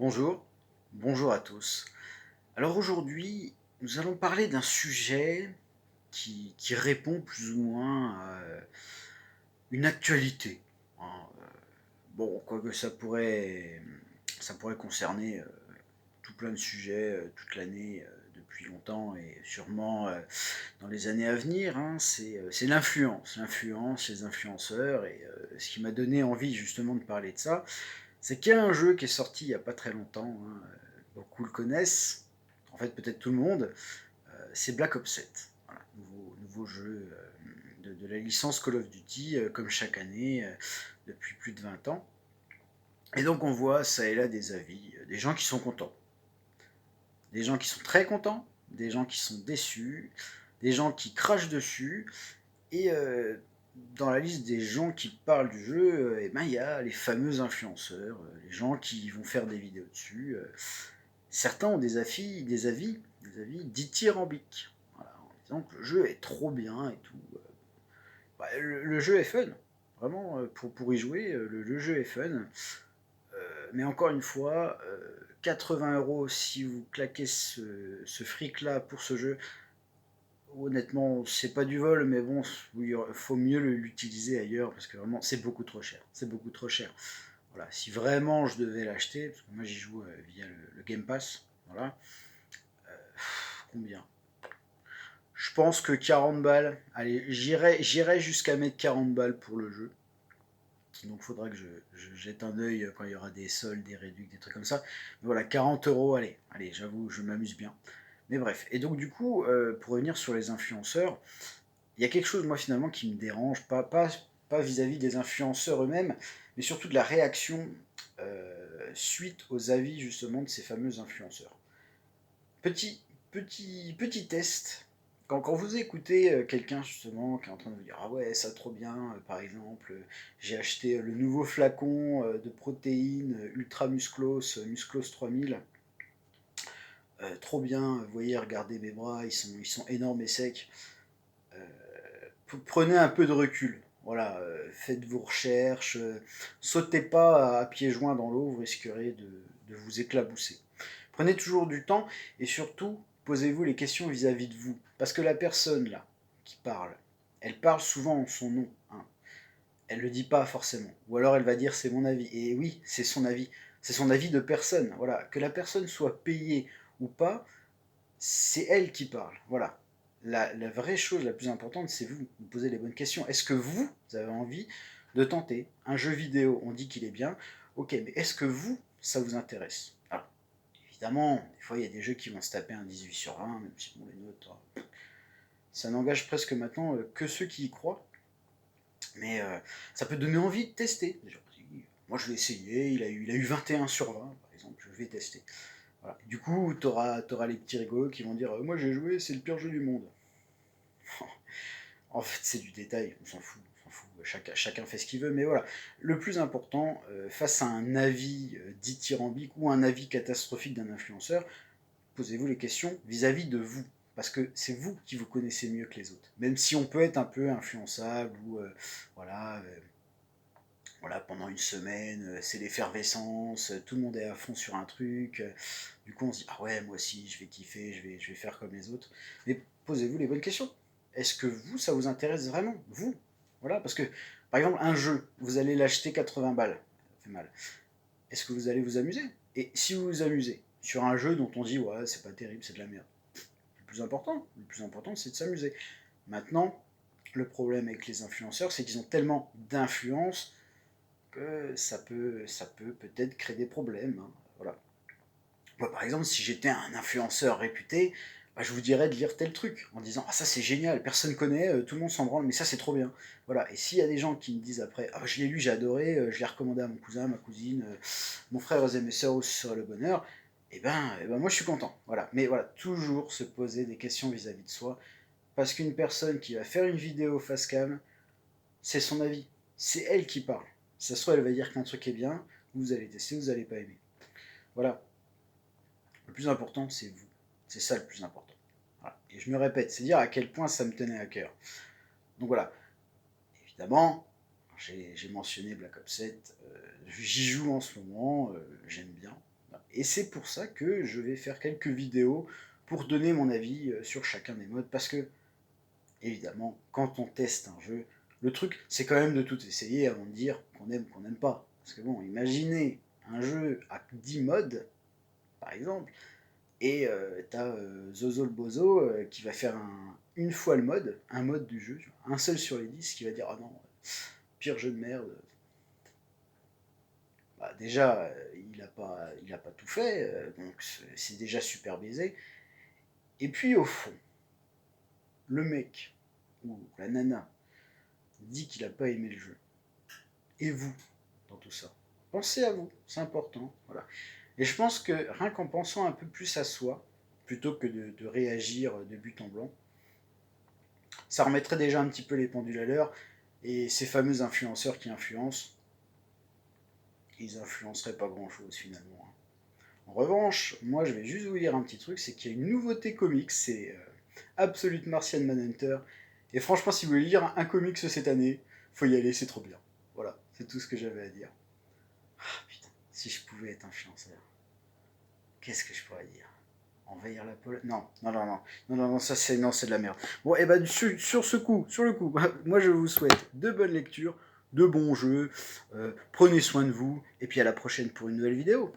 Bonjour, bonjour à tous. Alors aujourd'hui, nous allons parler d'un sujet qui répond plus ou moins à une actualité, hein. Bon, quoique ça pourrait concerner tout plein de sujets toute l'année, depuis longtemps et sûrement dans les années à venir, hein. C'est l'influence, les influenceurs et ce qui m'a donné envie justement de parler de ça, c'est qu'il y a un jeu qui est sorti il n'y a pas très longtemps, hein, beaucoup le connaissent, en fait peut-être tout le monde, c'est Black Ops 7. Voilà, nouveau jeu de la licence Call of Duty, comme chaque année, depuis plus de 20 ans. Et donc on voit ça et là des avis, des gens qui sont contents, des gens qui sont très contents, des gens qui sont déçus, des gens qui crachent dessus, et dans la liste des gens qui parlent du jeu, eh ben, il y a les fameux influenceurs, les gens qui vont faire des vidéos dessus. Certains ont des avis dithyrambiques, voilà, en disant que le jeu est trop bien et tout. Bah, le jeu est fun, vraiment, pour y jouer, le jeu est fun. Mais encore une fois, 80 € si vous claquez ce fric-là pour ce jeu, honnêtement, c'est pas du vol, mais bon, il faut mieux l'utiliser ailleurs parce que vraiment, c'est beaucoup trop cher. C'est beaucoup trop cher. Voilà, si vraiment je devais l'acheter, parce que moi j'y joue via le Game Pass, voilà, combien? Je pense que 40 balles, allez, j'irai jusqu'à mettre 40 balles pour le jeu. Donc il faudra que je jette un œil quand il y aura des soldes, des réducs, des trucs comme ça. Mais voilà, 40 €, allez, j'avoue, je m'amuse bien. Mais bref, et donc du coup, pour revenir sur les influenceurs, il y a quelque chose, moi, finalement, qui me dérange, pas vis-à-vis des influenceurs eux-mêmes, mais surtout de la réaction suite aux avis, justement, de ces fameux influenceurs. Petit, petit test. Quand vous écoutez quelqu'un, justement, qui est en train de vous dire « Ah ouais, ça trop bien, par exemple, j'ai acheté le nouveau flacon de protéines Ultra Musclos 3000, trop bien, vous voyez, regardez mes bras, ils sont énormes et secs. » Prenez un peu de recul. Voilà, faites vos recherches, sautez pas à pieds joints dans l'eau, vous risquerez de vous éclabousser. Prenez toujours du temps et surtout, posez-vous les questions vis-à-vis de vous. Parce que la personne là, qui parle, elle parle souvent en son nom, hein. Elle ne le dit pas forcément. Ou alors elle va dire c'est mon avis. Et oui, c'est son avis. C'est son avis de personne. Voilà. Que la personne soit payée ou pas, c'est elle qui parle. Voilà. La vraie chose la plus importante, c'est vous. Vous posez les bonnes questions. Est-ce que vous avez envie de tenter un jeu vidéo? On dit qu'il est bien. Ok, mais est-ce que vous, ça vous intéresse? Alors, évidemment, des fois, il y a des jeux qui vont se taper un 18 sur 20, même si bon, les notes, ça n'engage presque maintenant que ceux qui y croient. Mais ça peut donner envie de tester. Moi, je l'ai essayé, il a eu 21 sur 20, par exemple, je vais tester. Voilà. Du coup, t'auras les petits rigolos qui vont dire moi j'ai joué, c'est le pire jeu du monde. En fait, c'est du détail, on s'en fout. Chacun fait ce qu'il veut, mais voilà. Le plus important, face à un avis dithyrambique ou un avis catastrophique d'un influenceur, posez-vous les questions vis-à-vis de vous. Parce que c'est vous qui vous connaissez mieux que les autres. Même si on peut être un peu influençable ou voilà, voilà, pendant une semaine, c'est l'effervescence, tout le monde est à fond sur un truc. Du coup, on se dit, ah ouais, moi aussi, je vais kiffer, je vais faire comme les autres. Mais posez-vous les bonnes questions. Est-ce que vous, ça vous intéresse vraiment? Vous? Voilà, parce que, par exemple, un jeu, vous allez l'acheter 80 balles. Ça fait mal. Est-ce que vous allez vous amuser? Et si vous vous amusez sur un jeu dont on dit, ouais, c'est pas terrible, c'est de la merde. Le plus important, c'est de s'amuser. Maintenant, le problème avec les influenceurs, c'est qu'ils ont tellement d'influence que ça peut peut-être créer des problèmes, hein. Voilà. Moi, par exemple, si j'étais un influenceur réputé, bah, je vous dirais de lire tel truc en disant ah ça c'est génial, personne connaît, tout le monde s'en branle, mais ça c'est trop bien. Voilà. Et s'il y a des gens qui me disent après ah je l'ai lu, j'ai adoré, je l'ai recommandé à mon cousin, ma cousine, mon frère et mes sœurs aussi sur le bonheur, et ben moi je suis content. Voilà. Mais voilà, toujours se poser des questions vis-à-vis de soi, parce qu'une personne qui va faire une vidéo face cam, c'est son avis. C'est elle qui parle. Ça se trouve, elle va dire qu'un truc est bien, vous allez tester, vous n'allez pas aimer. Voilà. Le plus important, c'est vous. C'est ça le plus important. Voilà. Et je me répète, c'est dire à quel point ça me tenait à cœur. Donc voilà. Évidemment, j'ai mentionné Black Ops 7. J'y joue en ce moment. J'aime bien. Et c'est pour ça que je vais faire quelques vidéos pour donner mon avis sur chacun des modes, parce que, évidemment, quand on teste un jeu, le truc, c'est quand même de tout essayer avant de dire qu'on aime ou qu'on n'aime pas. Parce que bon, imaginez un jeu à 10 modes, par exemple, et t'as Zozo le Bozo qui va faire une fois le mode, un mode du jeu, un seul sur les 10, qui va dire « Ah non, pire jeu de merde ». Bah, déjà, il a pas tout fait, donc c'est déjà super baisé. Et puis au fond, le mec, ou la nana, dit qu'il a pas aimé le jeu. Et vous, dans tout ça, pensez à vous, c'est important, voilà. Et je pense que rien qu'en pensant un peu plus à soi, plutôt que de réagir de but en blanc, ça remettrait déjà un petit peu les pendules à l'heure, et ces fameux influenceurs qui influencent, ils influenceraient pas grand chose finalement. En revanche, moi je vais juste vous dire un petit truc, c'est qu'il y a une nouveauté comics, c'est Absolute Martian Manhunter, et franchement si vous voulez lire un comics cette année, faut y aller, c'est trop bien. Voilà, c'est tout ce que j'avais à dire. Ah putain, si je pouvais être influenceur, qu'est-ce que je pourrais dire? Envahir la Pologne? Non, non, non, non, non, non, non, ça c'est non, c'est de la merde. Bon, et ben sur ce coup, sur le coup, moi je vous souhaite de bonnes lectures, de bons jeux, prenez soin de vous, et puis à la prochaine pour une nouvelle vidéo.